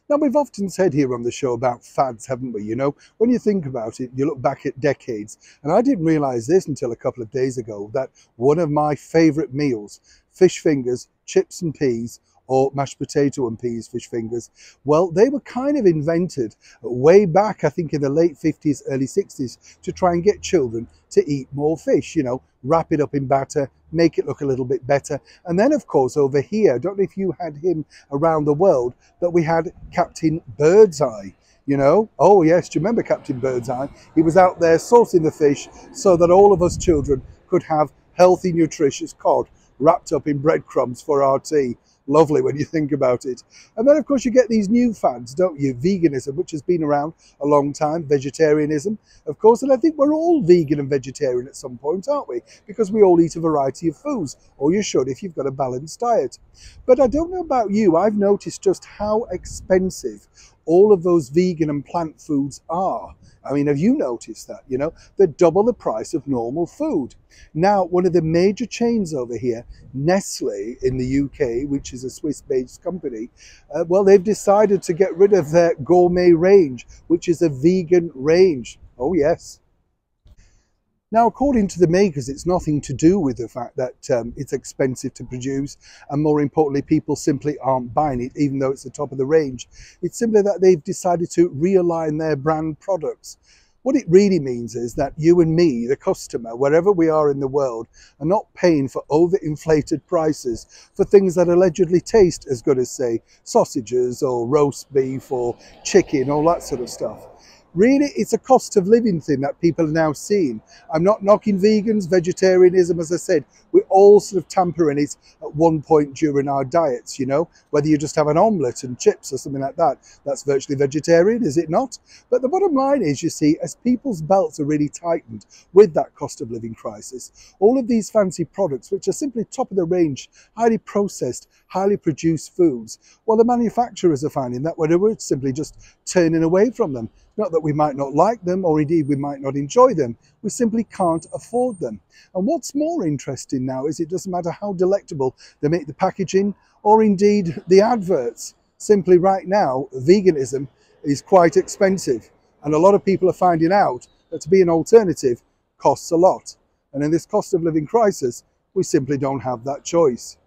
Now, we've often said here on the show about fads, haven't we? You know, when you think about it, you look back at decades, and I didn't realize this until a couple of days ago, that one of my favorite meals, fish fingers, chips and peas, or mashed potato and peas fish fingers, well, they were kind of invented way back, I think in the late 50s, early 60s, to try and get children to eat more fish, you know, wrap it up in batter, make it look a little bit better. And then, of course, over here, I don't know if you had him around the world, but we had Captain Birdseye. You know, oh yes, do you remember Captain Birdseye? He was out there salting the fish so that all of us children could have healthy, nutritious cod wrapped up in breadcrumbs for our tea. Lovely when you think about it. And then, of course, you get these new fads, don't you? Veganism, which has been around a long time, vegetarianism, of course, and I think we're all vegan and vegetarian at some point, aren't we? Because we all eat a variety of foods, or you should if you've got a balanced diet. But I don't know about you, I've noticed just how expensive all of those vegan and plant foods are. I mean, have you noticed that? You know, they're double the price of normal food. Now, one of the major chains over here, Nestle in the UK, which is a Swiss-based company, well, they've decided to get rid of their gourmet range, which is a vegan range. Oh, yes. Now, according to the makers, it's nothing to do with the fact that it's expensive to produce, and more importantly, people simply aren't buying it, even though it's the top of the range. It's simply that they've decided to realign their brand products. What it really means is that you and me, the customer, wherever we are in the world, are not paying for overinflated prices for things that allegedly taste as good as, say, sausages or roast beef or chicken, all that sort of stuff. Really, it's a cost of living thing that people are now seeing. I'm not knocking vegans, vegetarianism, as I said, we all sort of tamper in it at one point during our diets, you know, whether you just have an omelette and chips or something like that, that's virtually vegetarian, is it not? But the bottom line is, you see, as people's belts are really tightened with that cost of living crisis, all of these fancy products, which are simply top of the range, highly processed, highly produced foods, well, the manufacturers are finding that we're simply just turning away from them. Not that we might not like them, or indeed we might not enjoy them, we simply can't afford them. And what's more interesting now is it doesn't matter how delectable they make the packaging or indeed the adverts. Simply right now, veganism is quite expensive. And a lot of people are finding out that to be an alternative costs a lot. And in this cost of living crisis, we simply don't have that choice.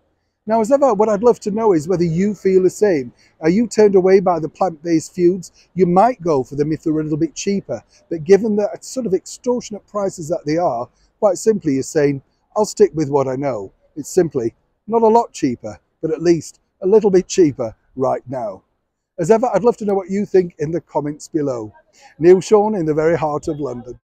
Now, as ever, what I'd love to know is whether you feel the same. Are you turned away by the plant-based foods? You might go for them if they're a little bit cheaper, but given the sort of extortionate prices that they are, quite simply you're saying, I'll stick with what I know. It's simply not a lot cheaper, but at least a little bit cheaper right now. As ever, I'd love to know what you think in the comments below. Neil Sean in the very heart of London.